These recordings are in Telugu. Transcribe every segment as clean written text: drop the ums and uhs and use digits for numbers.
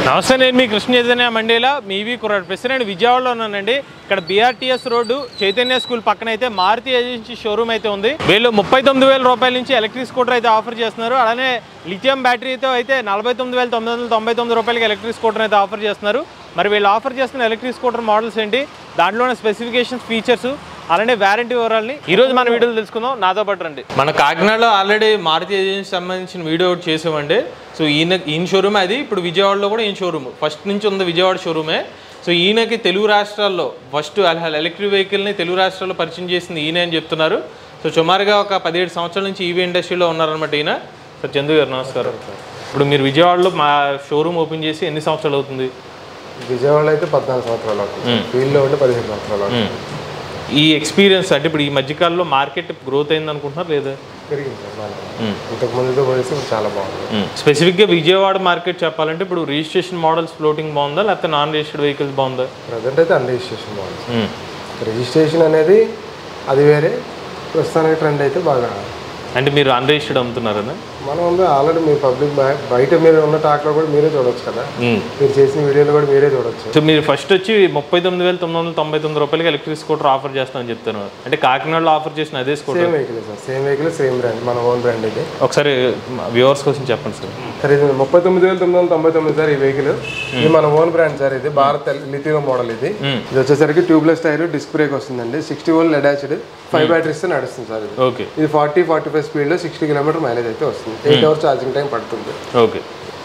నమస్తే, నేను మీ కృష్ణ చైతన్య మండేలా మీవి కుర్రాడు ప్రెసిడెంట్ విజయవాడలో ఉన్నానండి. ఇక్కడ బీఆర్టీఎస్ రోడ్డు చైతన్య స్కూల్ పక్కన అయితే మారుతి ఏజెన్సీ షోరూమ్ అయితే ఉంది. వీళ్ళు 39,000 రూపాయల నుంచి ఎలక్ట్రిక్ స్కూటర్ అయితే ఆఫర్ చేస్తున్నారు. అలానే లిథియం బ్యాటరీతో అయితే 49,999 రూపాయలకి ఎలక్ట్రిక్ స్కూటర్ అయితే ఆఫర్ చేస్తున్నారు. మరి వీళ్ళు ఆఫర్ చేస్తున్న ఎలక్ట్రిక్ స్కూటర్ మోడల్స్ ఏంటి, దాంట్లోనే స్పెసిఫికేషన్స్, ఫీచర్స్, అలానే వారంటీ వివరాలని ఈరోజు మన వీడియోలో తెలుసుకుందాం. నాతో పాటు రండి. మన కాకినాడలో ఆల్రెడీ మారుతి ఏజెన్సీ సంబంధించిన వీడియో ఒకటి చేసామండి. సో ఈయన షోరూమ్ అది. ఇప్పుడు విజయవాడలో కూడా ఈయన షోరూమ్ ఫస్ట్ నుంచి ఉంది, విజయవాడ షోరూమే. సో ఈయనకి తెలుగు రాష్ట్రాల్లో ఫస్ట్ ఎలక్ట్రిక్ వెహికల్ని తెలుగు రాష్ట్రాల్లో పరిచయం చేసింది ఈయన అని చెప్తున్నారు. సో సుమారుగా ఒక 17 సంవత్సరాల నుంచి ఈవీ ఇండస్ట్రీలో ఉన్నారనమాట ఈయన. సార్ చందు గారు నమస్కారం. ఇప్పుడు మీరు విజయవాడలో మా షోరూమ్ ఓపెన్ చేసి ఎన్ని సంవత్సరాలు అవుతుంది? విజయవాడలో అయితే 14 సంవత్సరాలు అవుతుంది, ఫీల్డ్లో ఉంటే 15 సంవత్సరాలు అవుతుంది. ఈ ఎక్స్పీరియన్స్ అంటే ఇప్పుడు ఈ మధ్యకాలంలో మార్కెట్ గ్రోత్ అయింది అనుకుంటున్నారు లేదా? పెరిగింది సార్, ఇంతకు ముందుతో పోలిస్తే ఇప్పుడు చాలా బాగుంది. స్పెసిఫిక్గా విజయవాడ మార్కెట్ చెప్పాలంటే ఇప్పుడు రిజిస్ట్రేషన్ మోడల్స్ ఫ్లోటింగ్ బాగుందా, లేకపోతే నాన్ రిజిస్టర్డ్ వెహికల్స్ బాగుందా? ప్రజెంట్ అయితే అన్ రిజిస్ట్రేషన్ మోడల్స్. రిజిస్ట్రేషన్ అనేది అది వేరే, ప్రస్తుతానికి ట్రెండ్ అయితే బాగా. అంటే మీరు అన్ రిజిస్టర్డ్ అమ్ముతున్నారని మనం ఆల్రెడీ మీ పబ్లిక్ బయట మీరు ఉన్న టాక్లో కూడా మీరే చూడొచ్చు కదా, మీరు చేసిన వీడియోలు కూడా మీరే చూడొచ్చు. సో మీరు ఫస్ట్ వచ్చి 39,999 రూపాయలకి ఎలక్ట్రిక్ స్కూటర్ ఆఫర్ చేస్తామని చెప్తున్నారు. అంటే కాకినాడలో ఆఫర్ చేసిన అదే scooter? Same vehicle sir, same vehicle, same brand, మన ఓన్ బ్రాండ్ ఇది. ఒకసారి వ్యూవర్స్ కోసం చెప్పండి సార్. సార్ ఇది 39,999 సార్ ఈ వెహికల్. ఇది మన ఓన్ బ్రాండ్ సార్. ఇది భారత్ లిథియం మోడల్. ఇది వచ్చేసరికి ట్యూబ్లెస్ టైర్, డిస్క్ బ్రేక్ వస్తుందండి, 60 వోల్ట్ అటాచ్డ్, 5 బ్యాటరీస్ నడుస్తుంది సార్. ఇది ఓకే. ఇది 40-45 స్పీడ్లో 60 కిలోమీటర్ మైలేజ్ అయితే వస్తుంది. 8 అవర్స్ ఛార్జింగ్ టైం పడుతుంది. ఓకే.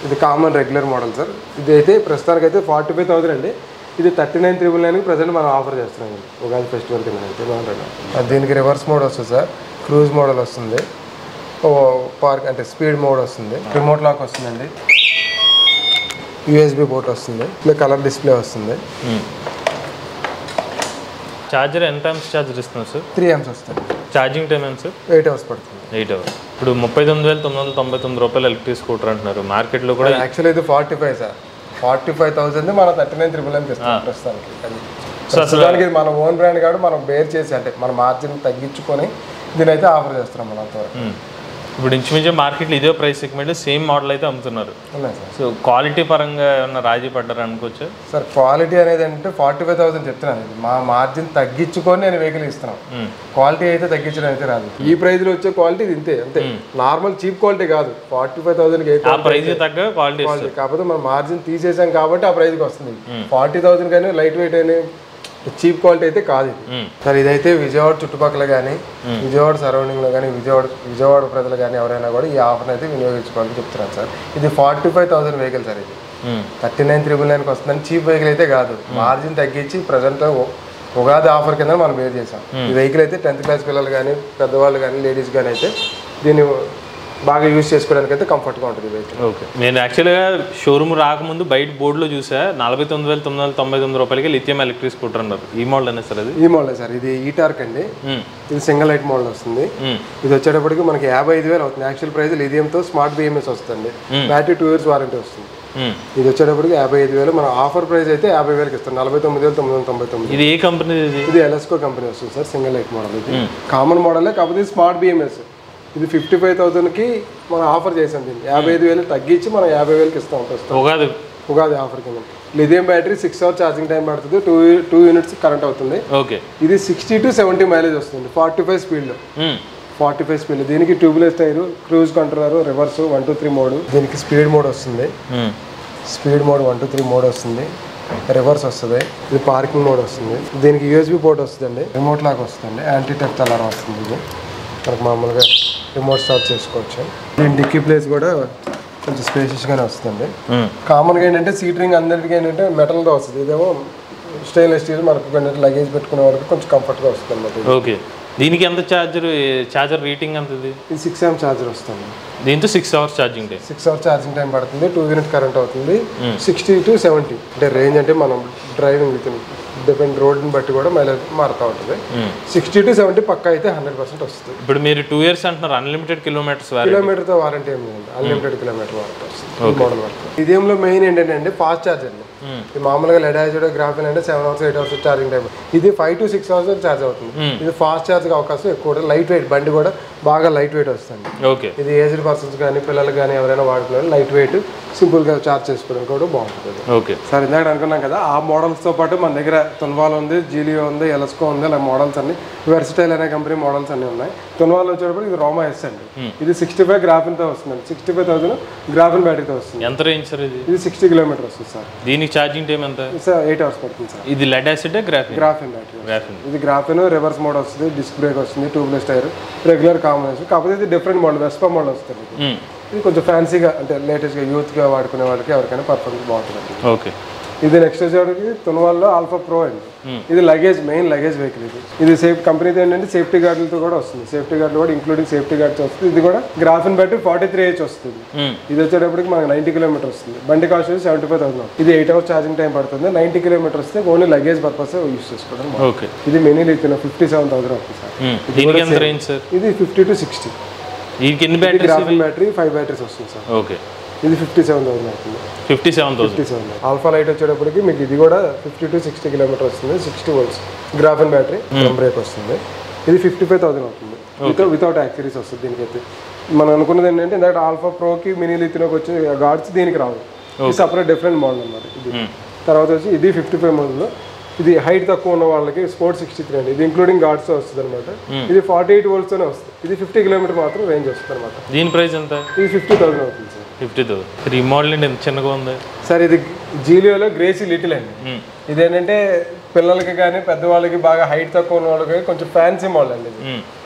ఇది కామన్ రెగ్యులర్ మోడల్ సార్. ఇది అయితే ప్రస్తుతానికి అయితే 45,000 అండి. ఇది 39,999 ప్రజెంట్ మనం ఆఫర్ చేస్తున్నాం ఉగాది ఫెస్టివల్ కింద అయితే బాగుంటుంది. దీనికి రివర్స్ మోడ్ వస్తుంది సార్, క్రూజ్ మోడల్ వస్తుంది, పార్క్ అంటే స్పీడ్ మోడ్ వస్తుంది, రిమోట్ లాక్ వస్తుందండి, USB పోర్ట్ వస్తుంది, కలర్ డిస్ప్లే వస్తుంది. ఛార్జర్ ఎంత టైమ్స్ ఛార్జర్ ఇస్తున్నారు సార్? 3 amps వస్తుంది. ఛార్జింగ్ టైం ఎంత సార్? 8 అవర్స్ పడుతుంది. 8 అవర్స్. ఇప్పుడు 39,999 రూపాయలు ఎలక్ట్రిక్ స్కూటర్ అంటున్నారు. మార్కెట్లో కూడా యాక్చువల్లీ ఇది 45 సార్, 45,000 మనం 39,999 ఇస్తాం ప్రస్తుతానికి. ప్రస్తుతానికి మన ఓన్ బ్రాండ్ కాదు, మనం బేర్ చేసి అంటే మన మార్జిన్ తగ్గించుకొని దీని అయితే ఆఫర్ చేస్తున్నాం మనం అంతవరకు. ఇప్పుడు ఇంచుమించు మార్కెట్లో ఇదే ప్రైస్ సెగ్మెంట్ సేమ్ మోడల్ అయితే అమ్ముతున్నారు. సో క్వాలిటీ పరంగా ఏమన్నా రాజీ పడ్డారు అనుకోవచ్చు సార్? క్వాలిటీ అనేది అంటే 45,000 చెప్తున్నాను, మా మార్జిన్ తగ్గించుకొని నేను వెహికల్ ఇస్తున్నాను. క్వాలిటీ అయితే తగ్గించడం అయితే రాదు. ఈ ప్రైస్ లో వచ్చే క్వాలిటీ ఇంతే, అంతే. నార్మల్ చీప్ క్వాలిటీ కాదు. 45,000 తగ్గ క్వాలిటీ, కాకపోతే మనం మార్జిన్ తీసేసాం కాబట్టి ఆ ప్రైస్కి వస్తుంది. 40,000 కానీ లైట్ వెయిట్ అని చీప్ క్వాలిటీ అయితే కాదు సార్. ఇదైతే విజయవాడ చుట్టుపక్కల కానీ, విజయవాడ సరౌండింగ్ లో కానీ, విజయవాడ ప్రజలు కానీ ఎవరైనా కూడా ఈ ఆఫర్ అయితే వినియోగించుకోవాలని చెప్తున్నాను సార్. ఇది 45,000 వెహికల్ సార్. ఇది 39,999 వస్తుందని చీప్ వెహికల్ అయితే కాదు. మార్జిన్ తగ్గించి ప్రజెంట్ ఉగాది ఆఫర్ కింద మనం బేర్ చేసాం. ఈ వెహికల్ అయితే 10th క్లాస్ పిల్లలు కానీ, పెద్దవాళ్ళు కానీ, లేడీస్ కానీ అయితే దీన్ని బాగా యూజ్ చేసుకోవడానికి అయితే కంఫర్ట్గా ఉంటుంది వెహికల్. ఓకే. నేను యాక్చువల్గా షోరూమ్ రాకముందు బయట బోర్డులో చూసా 49,999 రూపాయలకి లిథియం ఎలక్ట్రిక్ స్కూటర్ అన్నారు. ఈ మోడల్ అనే సార్? అది ఈ మోడల్ సార్. ఇది ఈటార్క్ అండి. ఇది సింగిల్ లైట్ మోడల్ వస్తుంది. ఇది వచ్చేటప్పటికి మనకి 55,000 అవుతుంది. యాక్చువల్ ప్రైస్ లిథియంతో స్మార్ట్ BMS వస్తుంది, బ్యాటరీ 2 years వారంటీ వస్తుంది. ఇది వచ్చేటప్పటికి 55,000, మన ఆఫర్ ప్రైస్ అయితే 50,000కి ఇస్తాం, 49,999. ఇది ఏ కంపెనీ? ఇది ఎలస్కో కంపెనీ వస్తుంది సార్. Single light model. ఇది కామన్ మోడలే, కాకపోతే స్మార్ట్ BMS. ఇది 55,000కి మనం ఆఫర్ చేసాం. దీన్ని 55,000 తగ్గించి మనం 50,000కి ఇస్తాం ఉగాది ఆఫర్ కింద. Lithium battery 6 hours charging time పడుతుంది, 2 units కరెంట్ అవుతుంది. ఓకే. ఇది 60-70 మైలేజ్ వస్తుంది, 45 స్పీడ్లో. 45 స్పీడ్. దీనికి tubeless tyre, cruise controller, reverse 1 2 3 mode. దీనికి స్పీడ్ మోడ్ వస్తుంది, స్పీడ్ మోడ్ 1 2 3 మోడ్ వస్తుంది, రివర్స్ వస్తుంది. ఇది పార్కింగ్ మోడ్ వస్తుంది. దీనికి USB పోర్ట్ వస్తుందండి, రిమోట్ లాక్ వస్తుంది, యాంటీ టెఫ్ట్ అలారం వస్తుంది. ఇది మనకు మామూలుగా రిమోట్ స్టార్ట్ చేసుకోవచ్చు. దీని డిక్కీ ప్లేస్ కూడా కొంచెం స్పేషియస్గానే వస్తుంది. కామన్గా ఏంటంటే సీట్ రింగ్ అందరికీ ఏంటంటే మెటల్తో వస్తుంది, ఇదేమో స్టెయిన్లెస్ స్టీల్. మనకు లగేజ్ పెట్టుకునే వరకు కొంచెం కంఫర్ట్గా వస్తుంది అన్నమాట. ఓకే. దీనికి ఎంత ఛార్జర్ రేటింగ్ ఎంత? ఇది 6 amp ఛార్జర్ వస్తుంది. దీంతో 6 hours charging time, 6 hours charging time పడుతుంది, 2 units కరెంట్ అవుతుంది. 60-70 అంటే రేంజ్, అంటే మనం డ్రైవింగ్ విత్ డిపెండ్ రోడ్ని బట్టి కూడా మైలేజ్ మారుతూ ఉంటుంది. 60-70 పక్కా అయితే 100% వస్తుంది. ఇప్పుడు మీరు 2 years అంటున్నారు, అన్లిమిటెడ్ కిలోమీటర్తో వారంటీ ఏమి లేదు, అన్లిమిటెడ్ కిలోమీటర్ వారంటీ వస్తుంది మోడల్ వరకు. ఇదేంలో మెయిన్ ఏంటంటే ఫాస్ట్ ఛార్జర్. ఇది మామూలుగా లెడాయిడ్ గ్రాఫిన్ అంటే 7 hours 8 hours ఛార్జింగ్ టైం. ఇది 5 to 6 hours ఛార్జ్ అవుతుంది. ఇది ఫాస్ట్ ఛార్జ్ అవకాశం ఎక్కువ, లైట్ వెయిట్ బండి కూడా బాగా లైట్ వెయిట్ వస్తుంది. ఓకే, ఇది ఏజ్డ్ పర్సన్స్ కానీ పిల్లలు కానీ ఎవరైనా వాడుకున్నారు లైట్ వెయిట్ సింపుల్గా చార్జ్ చేసుకోవడానికి కూడా బాగుంటుంది. ఓకే సార్ ఇందాక అనుకున్నాం కదా ఆ మోడల్స్తో పాటు మన దగ్గర తున్వాల్ ఉంది, జీలియో ఉంది, ఎలస్కో ఉంది, అలా మోడల్స్ అన్ని వెర్సటైల్ అనే కంపెనీ మోడల్స్ అన్ని ఉన్నాయి. తున్వాల్ వచ్చేటప్పుడు ఇది రోమా ఎస్ అండి. ఇది 65 గ్రాఫిన్తో వస్తుందండి. 65,000 గ్రాఫిన్ బ్యాటరీతో వస్తుంది. ఎంత రేంజ్ సార్ ఇది? ఇది 60 కిలోమీటర్ వస్తుంది సార్. దీనికి ఛార్జింగ్ టైం ఎంత? సార్ 8 hours పడుతుంది సార్. ఇది lead acid graphene battery. Graphene. ఇది గ్రాఫిన్ రివర్స్ మోడ్ వస్తుంది, డిస్క్ బ్రేక్ వస్తుంది, ట్యూబ్లెస్ టైర్, రెగ్యులర్ కాంబినేషన్. కాకపోతే ఇది డిఫరెంట్ మోడల్, వెస్పా మోడల్ వస్తుంది. ఇది కొంచెం ఫ్యాన్సీగా అంటే లేటెస్ట్గా యూత్గా వాడుకునే వాళ్ళకి ఎవరికైనా పర్ఫార్మెన్స్ బాగుంటుంది. ఓకే, ఇది నెక్స్ట్ వచ్చేవాడికి తున్వాల్లో ఆల్ఫా ప్రో అండి. ఇది లగేజ్ మెయిన్ లగేజ్ వెహికల్. ఇది సేఫ్ కంపెనీతో ఏంటంటే సేఫ్టీ గార్డులతో కూడా వస్తుంది. సేఫ్టీ గార్డులు కూడా ఇంక్లూడింగ్ సేఫ్టీ గార్డ్స్ వస్తుంది. ఇది కూడా గ్రాఫిన్ బ్యాటరీ 43H వస్తుంది. ఇది వచ్చేటప్పటికి మనకు 90 కిలోమీటర్ వస్తుంది. బండి కాస్ట్ 75,000. ఇది 8 hours ఛార్జింగ్ టైం పడుతుంది. 90 కిలోమీటర్ వస్తే ఓన్లీ లగేజ్ పర్పస్ యూస్ చేసుకోవడం. ఓకే, ఇది మినీ లిథియం 57,000 అవుతుంది సార్. దీనికి ఎంత రేంజ్ సార్? ఇది 50 to 60. దీనికి ఎన్ని బ్యాటరీస్? గ్రాఫిన్ బ్యాటరీ 5 బ్యాటరీస్ వస్తుంది సార్. ఓకే, ఇది 57,000 అవుతుంది. 57,000. ఆల్ఫా లైట్ వచ్చేటప్పటికి మీకు ఇది కూడా 50 to 60 కిలోమీటర్ వస్తుంది. 60 volts గ్రాఫిన్ బ్యాటరీ, బ్రేక్ వస్తుంది. ఇది 55,000 అవుతుంది. వితౌట్ యాక్సరీస్ వస్తుంది. దీనికైతే మనం అనుకున్నది ఏంటంటే ఇందాక ఆల్ఫా ప్రోకి మినీ లిథియోకి వచ్చే గార్డ్స్ దీనికి రావు. ఇది సపరేట్ డిఫరెంట్ మోడల్ అన్నమాట. ఇది తర్వాత వచ్చి ఇది 55 మోడల్. ఇది హైట్ తక్కువ ఉన్న వాళ్ళకి స్పోర్ట్స్ 63 అండి. ఇది ఇంక్లూడింగ్ గార్డ్స్ వస్తుంది అనమాట. ఇది 48 volts తోనే వస్తుంది. ఇది 50 కిలోమీటర్ మాత్రం రేంజ్ వస్తుంది అనమాట. దీని ప్రైస్ ఎంత? ఇది 50,000 అవుతుంది సార్. 50,000. ఈ మోడల్ అండి ఎంత చిన్నగా ఉంది సార్. ఇది జీలియోలో గ్రేసీ లిటిల్ అండి. ఇదేంటంటే పిల్లలకి కానీ పెద్దవాళ్ళకి బాగా హైట్ తక్కువ ఉన్న వాళ్ళకి కొంచెం ఫ్యాన్సీ మోడల్ అండి. ఇది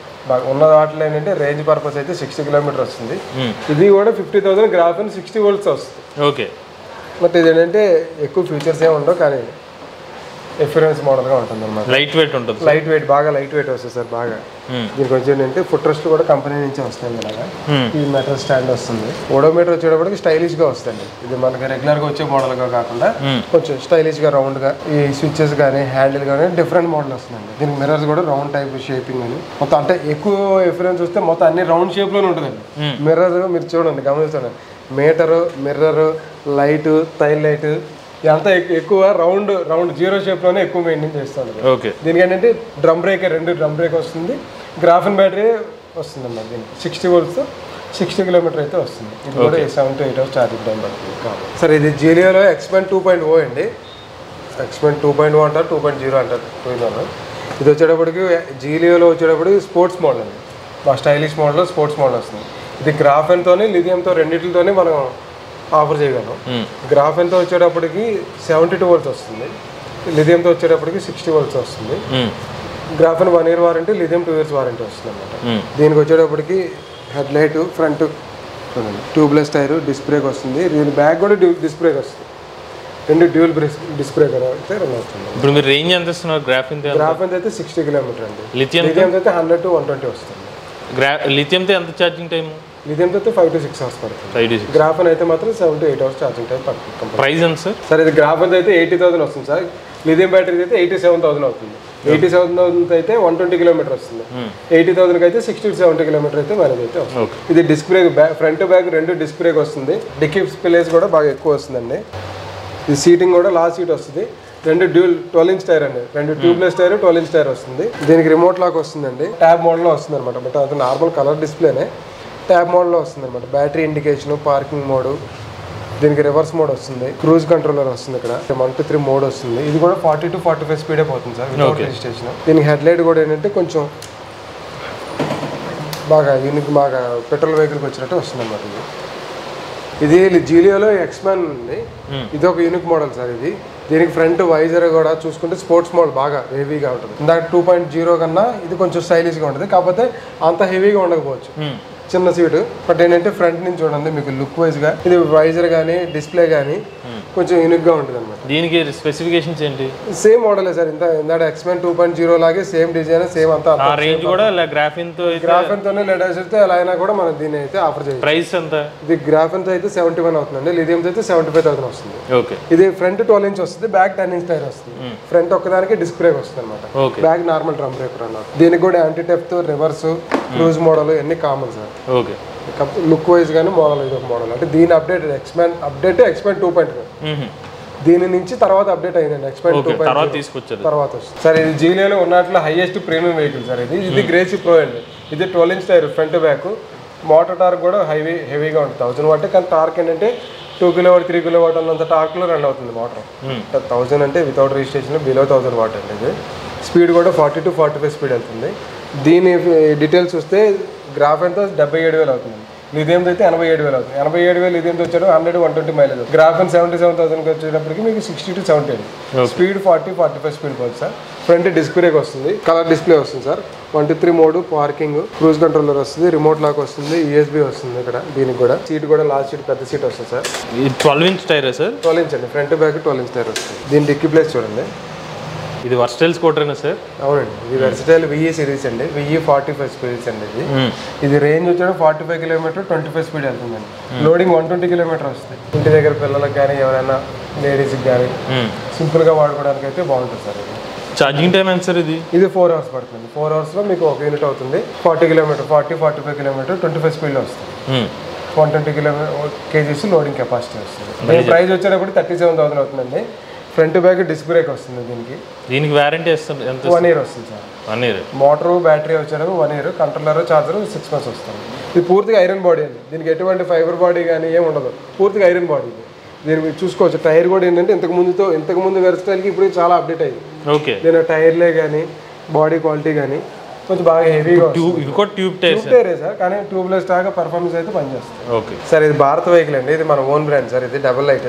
బాగా ఉన్న వాటిలో ఏంటంటే రేంజ్ పర్పస్ అయితే 60 కిలోమీటర్ వస్తుంది. ఇది కూడా 50,000 గ్రాఫిన్ 60 volts వస్తుంది. ఓకే, బట్ ఇది ఏంటంటే ఎక్కువ ఫీచర్స్ ఏమి ఉండవు కానీ ఎఫిరెన్స్ మోడల్గా ఉంటుంది అనమాట. లైట్ వెయిట్ ఉంటుంది. లైట్ వెయిట్ బాగా లైట్ వెయిట్ వస్తుంది సార్. బాగా దీనికి వచ్చి ఏంటంటే ఫుట్ రెస్ట్ కూడా కంపెనీ నుంచి వస్తాయి. ఇలాగా ఈ మెటల్ స్టాండ్ వస్తుంది. ఓడోమీటర్ వచ్చేటప్పటికి స్టైలిష్ గా వస్తుంది. ఇది మనకి రెగ్యులర్ గా వచ్చే మోడల్ గా కాకుండా కొంచెం స్టైలిష్ గా రౌండ్ గా ఈ స్విచ్చెస్ కానీ హ్యాండిల్ కానీ డిఫరెంట్ మోడల్ వస్తుందండి. దీనికి మిర్రర్స్ కూడా రౌండ్ టైప్ షేపింగ్ అని మొత్తం అంటే ఎక్కువ ఎఫిరెన్స్ వస్తే మొత్తం అన్ని రౌండ్ షేప్ లోనే ఉంటుందండి. మిర్రర్ మీరు చూడండి, గమనించండి. Meter, mirror, light, tail light ఇదంతా ఎక్కువ రౌండ్ జీరో షేప్ లోనే ఎక్కువ మెయింటైన్ చేస్తాను. ఓకే, దీనికి ఏంటంటే డ్రమ్ బ్రేక్, 2 డ్రమ్ బ్రేక్ వస్తుంది. గ్రాఫిన్ బ్యాటరీ వస్తుంది అన్నమాట. దీనికి 60 volts 60 కిలోమీటర్ అయితే వస్తుంది. ఇది కూడా 7 to 8 hours ఛార్జింగ్ టైం పడుతుంది. సార్ ఇది జీలియోలో ఎక్స్పెన్ 2.0 అండి. ఎక్స్పెన్ 2.0 అంటారు, 2.0 అంటారు. ఇది వచ్చేటప్పటికి జీలియోలో వచ్చేటప్పటికి స్పోర్ట్స్ మోడల్ అండి. బాగా స్టైలిష్ మోడల్, స్పోర్ట్స్ మోడల్ వస్తుంది. ఇది గ్రాఫిన్తోని లిథియంతో రెండింటితోనే మనం ఆఫర్ చేయగలం. గ్రాఫిన్తో వచ్చేటప్పటికి 72 volts వస్తుంది. లిథియంతో వచ్చేటప్పటికి 60 volts వస్తుంది. Graphene 1 year warranty, lithium 2 years warranty వస్తుంది అనమాట. దీనికి వచ్చేటప్పటికి head light, front tubeless tyre, disc brake వస్తుంది. దీని బ్యాక్ కూడా డిస్క్ బ్రేక్ వస్తుంది. 2 డ్యూల్ డిస్క్ బ్రేక్ అయితే 2 వస్తుంది. ఇప్పుడు మీరు రేంజ్ ఎంత ఇస్తున్నారు గ్రాఫిన్? గ్రాఫిన్ అయితే 60 కిలోమీటర్ అండి. లిథియం అయితే 100 to 120 వస్తుంది. లిథియంతో ఎంత ఛార్జింగ్ టైం? లిథియంతో అయితే 5 to 6 hours పడుతుంది. గ్రాఫిన్ అయితే మాత్రం 7 to 8 hours ఛార్జింగ్ టైం పడుతుంది. ప్రైస్ ఎంత సార్? సార్ ఇది గ్రాఫిన్ అయితే 80,000 వస్తుంది సార్. లిథియం బ్యాటరీ అయితే 87,000 అవుతుంది. 87,000 అయితే 120 కిలోమీటర్ వస్తుంది. 80,000 అయితే 60 to 70 కిలోమీటర్ అయితే మైలేజ్ అయితే వస్తుంది. ఇది disc brake, front back 2 disc brake వస్తుంది. డిక్కీ స్పేస్ కూడా బాగా ఎక్కువ వస్తుందండి. ఇది సీటింగ్ కూడా లాస్ట్ సీట్ వస్తుంది. 2 డ్యూల్ 12 inch టైర్ అండి. 2 ట్యూబ్లెస్ టైర్ 12 inch టైర్ వస్తుంది. దీనికి రిమోట్ లాక్ వస్తుందండి. ట్యాబ్ మోడల్లో వస్తుంది అనమాట. బట్ అది నార్మల్ కలర్ డిస్ప్లేనే ట్యాబ్ మోడల్లో వస్తుంది అనమాట. బ్యాటరీ ఇండికేషన్, పార్కింగ్ మోడ్, దీనికి రివర్స్ మోడ్ వస్తుంది. క్రూజ్ కంట్రోలర్ వస్తుంది. ఇక్కడ 1 to 3 మోడ్ వస్తుంది. ఇది కూడా 40 to 45 స్పీడే పోతుంది సార్ వితౌట్ రిజిస్ట్రేషన్. దీనికి హెడ్ లైట్ కూడా ఏంటంటే కొంచెం బాగా యూనిక్, బాగా పెట్రోల్ వెహికల్కి వచ్చినట్టు వస్తుంది అనమాట. ఇది జీలియోలో ఎక్స్మెన్ ఉంది. ఇది ఒక యూనిక్ మోడల్ సార్. ఇది దీనికి ఫ్రంట్ వైజర్ కూడా చూసుకుంటే స్పోర్ట్స్ మోడల్ బాగా హెవీగా ఉంటుంది. ఇందాక 2.0 కన్నా ఇది కొంచెం స్టైలిష్గా ఉంటుంది. కాకపోతే అంత హెవీగా ఉండకపోవచ్చు. చిన్న సీటు. బట్ ఏంటంటే ఫ్రంట్ నుంచి చూడండి మీకు లుక్ వైజ్ గా ఇది వైజర్ కానీ డిస్ప్లే కానీ కొంచెం యూనిక్ గా ఉంటుంది అనమాట. దీనికి స్పెసిఫికేషన్స్ ఏంటి? Same model sir. ఇందాక ఎక్స్మెన్ 2.0 లాగే సేమ్ డిజైన్, సేమ్ అంతా. ఆ రేంజ్ కూడా గ్రాఫిన్ తోనే లేటెస్ట్ అలా అయినా కూడా మనం దీన్ని అయితే ఆఫర్ చేయాలి. ప్రైస్ ఎంత? ఇది గ్రాఫిన్ తో అయితే 71 అవుతుందండి. లిథియం తో అయితే 75,000 వస్తుంది. ఓకే. ఇది ఫ్రంట్ 12 inch వస్తుంది, బ్యాక్ 10 inch టైర్ వస్తుంది. ఫ్రంట్ ఒక్కదానికి డిస్క్ బ్రేక్ వస్తుంది అనమాట. బ్యాక్ నార్మల్ డ్రమ్ బ్రేక్ అన్నమాట. దీనికి కూడా anti theft, reverse, cruise model అన్ని common sir. Okay. Look wise కానీ మోడల్ ఇది ఒక మోడల్. అంటే దీని అప్డేట్ ఎక్స్పెన్ 2.0 దీని నుంచి తర్వాత అప్డేట్ అయిందండి. ఎక్స్పెన్ 2.0 తీసుకొచ్చారు తర్వాత వస్తుంది సార్. ఇది జీలియోలో ఉన్నట్లు హైయెస్ట్ ప్రీమియం వెహికల్ సార్. ఇది గ్రేసీ ప్రో అండి. ఇది 12 inch tyre front back. Motor torque కూడా హెవీగా ఉంటుంది 1000 వాట్. కానీ టార్క్ ఏంటంటే 2 కిలోవాట్ 3 కిలోవాట్ అన్నంత టార్క్లో రన్ అవుతుంది మోటార్. 1000 అంటే వితౌట్ రిజిస్ట్రేషన్ బిలో 1000 వాట్ అండి. ఇది స్పీడ్ కూడా 40 to 45 స్పీడ్ వెళ్తుంది. దీని డీటెయిల్స్ వస్తే గ్రాఫెన్తో 77,000 అవుతుంది. లిథియంతో అయితే 87,000 అవుతుంది. 87,000 లిథియంతో వచ్చాడు 100-120 మైలేజ్. గ్రాఫెన్ 77,000కి వచ్చేటప్పటికి మీకు 60 to 70 స్పీడ్ 40-45 స్పీడ్ పోతుంది సార్. ఫ్రంట్ డిస్క్ బ్రేక్ వస్తుంది, కలర్ డిస్ప్లే వస్తుంది sir. 1 to 3 mode, parking, cruise controller వస్తుంది, రిమోట్ లాక్ వస్తుంది, USB వస్తుంది. ఇక్కడ దీనికి కూడా సీట్ కూడా లాస్ట్ సీట్ పెద్ద సీట్ వస్తుంది sir. 12 inch tyre sir? 12 inch అండి. ఫ్రంట్ బ్యాక్ 12 ఇంచ్ టైర్ వస్తుంది. దీని డిక్కీ ప్లేస్ చూడండి. ఇది వర్స్టైల్ స్కూటరేనా సార్? అవునండి, ఇది వెర్సటైల్ VE సిరీస్ అండి. VE 45 స్పీడ్స్ అండి. ఇది రేంజ్ వచ్చాడు 45 కిలోమీటర్ 25 స్పీడ్ వెళ్తుందండి. లోడింగ్ 120 కిలోమీటర్ వస్తుంది. ఇంటి దగ్గర పిల్లలకు కానీ ఎవరైనా లేడీస్కి కానీ సింపుల్గా వాడుకోవడానికి అయితే బాగుంటుంది సార్. ఇది ఛార్జింగ్ టైం ఎంత సార్? ఇది 4 hours పడుతుంది. 4 hours మీకు ఒక యూనిట్ అవుతుంది. 40 కిలోమీటర్ 40-45 కిలోమీటర్ 25 స్పీడ్లో వస్తుంది. 120 kgs లోడింగ్ కెపాసిటీ వస్తుంది. దీని ప్రైస్ వచ్చేటప్పుడు 37,000 అవుతుందండి. ఫ్రంట్ బ్యాక్ డిస్క్ బ్రేక్ వస్తుంది. దీనికి వారంటీ ఇస్తుంది ఎంత? 1 year వస్తుంది సార్. 1 year. మోటారు బ్యాటరీ వచ్చేటప్పుడు 1 year, కంట్రోలర్ చార్జర్ 6 months వస్తుంది. ఇది పూర్తిగా ఐరన్ బాడీ అండి. దీనికి ఎటువంటి ఫైబర్ బాడీ కానీ ఏమి ఉండదు, పూర్తిగా ఐరన్ బాడీ. దీన్ని మీరు చూసుకోవచ్చు. టైర్ కూడా ఏంటంటే ఇంతకు ముందు వెర్సటైల్కి ఇప్పుడు చాలా అప్డేట్ అయ్యింది. ఓకే. దీని టైర్లే కానీ బాడీ క్వాలిటీ కానీ కొంచెం బాగా హెవీగా ట్యూబ్ టైరే సార్. కానీ ట్యూబ్లెస్ లాగా పర్ఫార్మెన్స్ అయితే పనిచేస్తుంది. ఓకే సార్, ఇది భారత్ వెహికల్ అండి. ఇది మన ఓన్ బ్రాండ్ సార్. ఇది డబుల్ లైట్.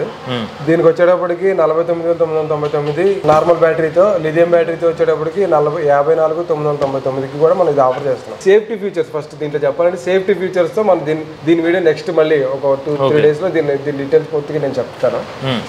దీనికి వచ్చేటప్పటికి 49,999 నార్మల్ బ్యాటరీతో, లిథియం బ్యాటరీతో వచ్చేటప్పటికి 54,999కి కూడా మనం ఇది ఆఫర్ చేస్తున్నాం. సేఫ్టీ ఫీచర్స్ ఫస్ట్ దీంట్లో చెప్పాలంటే సేఫ్టీ ఫీచర్స్ తో మనం దీని వీడియో నెక్స్ట్ మళ్ళీ ఒక 2-3 days లో దీని డీటెయిల్స్ పూర్తిగా నేను చెప్తాను.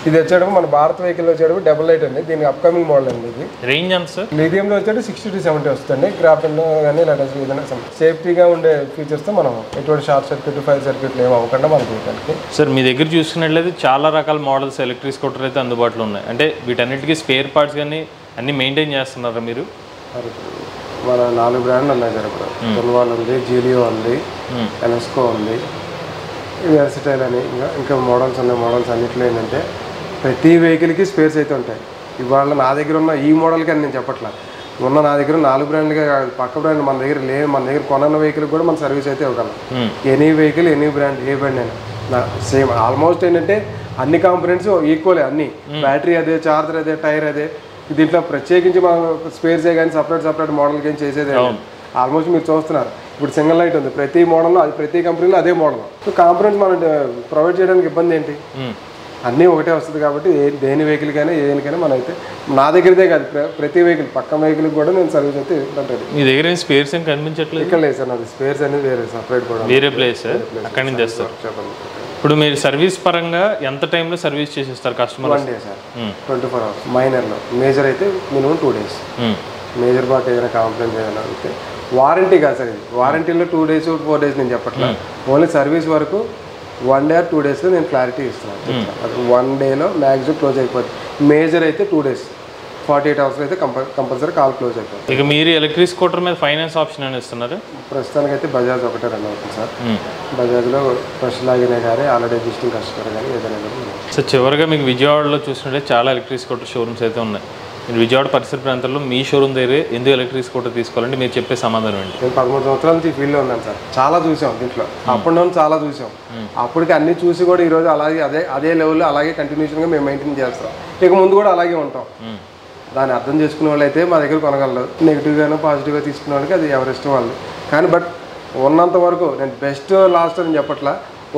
ఇది వచ్చేటప్పుడు మన భారత్ వెహికల్ వచ్చేటప్పుడు డబుల్ లైట్ అండి. దీనికి అప్కమింగ్ మోడల్ అండి. ఇది రేంజ్ ఎంత సార్? లిథియంలో వచ్చేది 60 to 70 వస్తుంది. గ్రాఫెన్ కానీ లేకపోతే ఏదైనా సేఫ్టీగా ఉండే ఫీచర్స్తో మనం ఎటువంటి షార్ట్ సర్క్యూట్, ఫైర్ సర్క్యూట్లు ఏమి అవ్వకుండా మనం చేయడానికి. సార్, మీ దగ్గర చూసుకున్నట్లయితే చాలా రకాల మోడల్స్ ఎలక్ట్రిక్ స్కూటర్ అయితే అందుబాటులో ఉన్నాయి. అంటే వీటన్నిటికీ స్పేర్ పార్ట్స్ కానీ అన్ని మెయింటైన్ చేస్తున్నారా మీరు? మన 4 బ్రాండ్లు ఉన్నాయి సార్. ఇప్పుడు తున్వాల్ ఉంది, జీలియో ఉంది, ఎనెస్కో ఉంది, వెర్సటైల్ అని ఇంకా మోడల్స్ ఉన్నాయి. మోడల్స్ అన్నింటిలో ఏంటంటే ప్రతి వెహికల్కి స్పేర్స్ అయితే ఉంటాయి. ఇవాళ నా దగ్గర ఉన్న ఈ మోడల్కి అని నేను చెప్పట్లా. నా దగ్గర 4 బ్రాండ్లుగా పక్క బ్రాండ్ మన దగ్గర లేదు. మన దగ్గర కొన్న వెహికల్ కూడా మన సర్వీస్ అయితే ఇవ్వగలం. ఎనీ వెహికల్, ఎనీ బ్రాండ్, ఏ బ్రాండ్ అయినా సేమ్ ఆల్మోస్ట్ ఏంటంటే అన్ని కాంపోనెంట్స్ ఈక్వలే. అన్ని బ్యాటరీ అదే, చార్జర్ అదే, టైర్ అదే. దీంట్లో ప్రత్యేకించి మనం స్పేర్సే కానీ సపరేట్ మోడల్ కానీ చేసేది ఆల్మోస్ట్ మీరు చూస్తున్నారు. ఇప్పుడు సింగిల్ లైట్ ఉంది ప్రతి మోడల్లో, అది ప్రతి కంపెనీలో అదే మోడల్. సో కాంపోనెంట్స్ మనం ప్రొవైడ్ చేయడానికి ఇబ్బంది ఏంటి? అన్నీ ఒకటే వస్తుంది. కాబట్టి దేని వెహికల్ కానీ దేనికైనా మనం అయితే నా దగ్గరదే కాదు ప్రతి వెహికల్, పక్క వెహికల్ కూడా నేను సర్వీస్ అయితే ఇవ్వట్లేదు. మీ దగ్గర స్పేర్స్ ఏం కనిపించట్లేదు? ఇక్కడ లేదు సార్. నాది స్పేర్స్ అనేది వేరే సపరేట్ కూడా వేరే ప్లేస్, అక్కడి నుంచి తెస్తారు. ఇప్పుడు మీరు సర్వీస్ పరంగా ఎంత టైంలో సర్వీస్ చేసేస్తారు కస్టమర్? 1 day sir, 24 hours. మైనర్లో, మేజర్ అయితే మినిమం 2 days. మేజర్ పార్ట్ ఏదైనా కంప్లైంట్ ఏదైనా అయితే వారంటీ కాదు సార్. ఇది వారంటీలో 2 days 4 days నేను చెప్పట్లేదు. ఓన్లీ సర్వీస్ వరకు 1 day or 2 daysలో నేను క్లారిటీ ఇస్తున్నాను. 1 dayలో మ్యాక్సిమం క్లోజ్ అయిపోతుంది. మేజర్ అయితే 2 days, 48 hours అయితే కంపల్సరీ కాల్ క్లోజ్ అయిపోతుంది. ఇక మీరు ఎలక్ట్రిక్ స్కూటర్ మీద ఫైనాన్స్ ఆప్షన్ అని ఇస్తున్నారు? ప్రస్తుతానికి అయితే బజాజ్ ఒకటే రన్ అవుతుంది సార్. బజాజ్లో ఫ్రెష్ లాగినా కానీ ఆల్రెడీ ఎగ్జిస్టింగ్ కస్టమర్ కానీ ఏదైనా కానీ. సో చివరిగా మీకు విజయవాడలో చూసినట్టే చాలా ఎలక్ట్రిక్ స్కూటర్ షోరూమ్స్ అయితే ఉన్నాయి. మీరు విజయవాడ పరిసర ప్రాంతాల్లో మీ షోరూమ్ దగ్గర ఎందుకు ఎలక్ట్రిక్ స్కూటర్ తీసుకోవాలంటే మీరు చెప్పే సమాధానం ఏంటి? నేను 13 సంవత్సరాల నుంచి ఈ ఫీల్డ్లో ఉన్నాను సార్. చాలా చూసాం దీంట్లో, అప్ అండ్ డౌన్ చాలా చూసాం. అప్పటికి అన్ని చూసి కూడా ఈరోజు అలాగే అదే లెవెల్లో అలాగే కంటిన్యూషన్గా మేము మెయింటైన్ చేస్తాం. ఇక ముందు కూడా అలాగే ఉంటాం. దాన్ని అర్థం చేసుకునే వాళ్ళు అయితే మా దగ్గర కొనగలరు. నెగిటివ్గానో పాజిటివ్గా తీసుకునే వాళ్ళకి అది ఎవరి ఇష్టం వాళ్ళు. కానీ బట్ ఉన్నంత వరకు నేను బెస్ట్ లాస్ట్ అని చెప్పట్లా.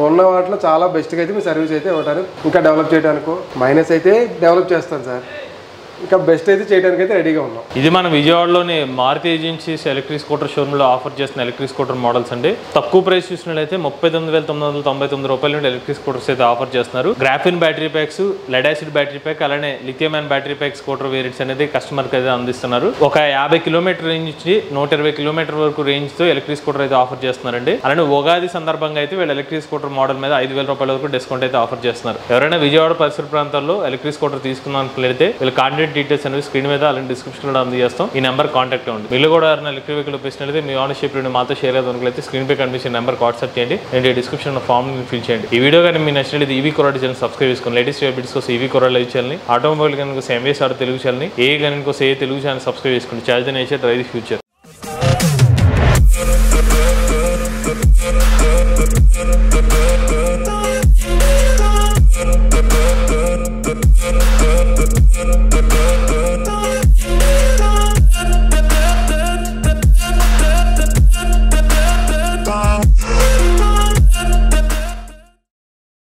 ఉన్న వాటిలో చాలా బెస్ట్గా అయితే మీ సర్వీస్ అయితే ఇవ్వడానికి, ఇంకా డెవలప్ చేయడానికో మైనస్ అయితే డెవలప్ చేస్తాను సార్. ఇంకా బెస్ట్ అయితే చేయడానికి అయితే రెడీగా ఉన్నాం. ఇది మన విజయవాడలోని మారుతి ఏజెన్సీస్ ఎలక్ట్రిక్ స్కూటర్ షోరూంలో ఆఫర్ చేస్తున్న ఎలక్ట్రిక్ స్కూటర్ మోడల్స్ అండి. తక్కువ ప్రైస్ చూసినట్లయితే 39,999 రూపాయల నుండి ఎలక్ట్రిక్ స్కూటర్స్ అయితే ఆఫర్ చేస్తున్నారు. Graphene battery packs, lead acid battery pack, అలానే lithium and battery pack scooter variants అనేది కస్టమర్కి అయితే అందిస్తున్నారు. ఒక 50 కిలోమీటర్ రేంజ్ నుంచి 120 కిలోమీటర్ వరకు రేంజ్ తో ఎలక్ట్రిక్ స్కూటర్ అయితే ఆఫర్ చేస్తున్నారండి. అలానే ఉగాది సందర్భంగా అయితే వీళ్ళు ఎలక్ట్రిక్ స్కూటర్ మోడల్ మీద 5,000 రూపాయల వరకు డిస్కౌంట్ అయితే ఆఫర్ చేస్తున్నారు. ఎవరైనా విజయవాడ పరిసర ప్రాంతాల్లో ఎలక్ట్రిక్ స్కూటర్ తీసుకున్నట్లయితే వీళ్ళ కాంటాక్ట్ డీటెయిల్స్ అనేవి స్క్రీన్ మీద అలాంటి డిస్క్రిప్షన్ లో అందజేస్తాం. ఈ నెంబర్ కాంటాక్ట్ అవ్వండి. మీరు కూడా ఎవరైనా ఎలక్ట్రిక్ వెహికల్ ఉపయోగించినట్లయితే మీ ఓనర్షిప్ మాతో షేర్ అయితే స్క్రీన్ పై కనిపించే నెంబర్ వాట్సాప్ చేయండి. నేను డిస్క్రిప్షన్ ఫామ్ ఫిల్ చేయండి. ఈ వీడియో కానీ మీ నచ్చినట్లయితే ఈవీ కొరాడ్ ఛానల్ సబ్స్క్రైబ్ చేసుకోండి. లేటెస్ట్ అప్డేట్స్ కోసం ఈవీ కొరాడ్ లైవ్ ఛానల్, ఆటోమొబైల్ కనుక ఎంవీఎస్ తెలుగు ఛానల్, ఏ కనుక తెలుగు ఛానల్ సబ్స్క్రైబ్ చేసుకోండి. Charge nature drive the future.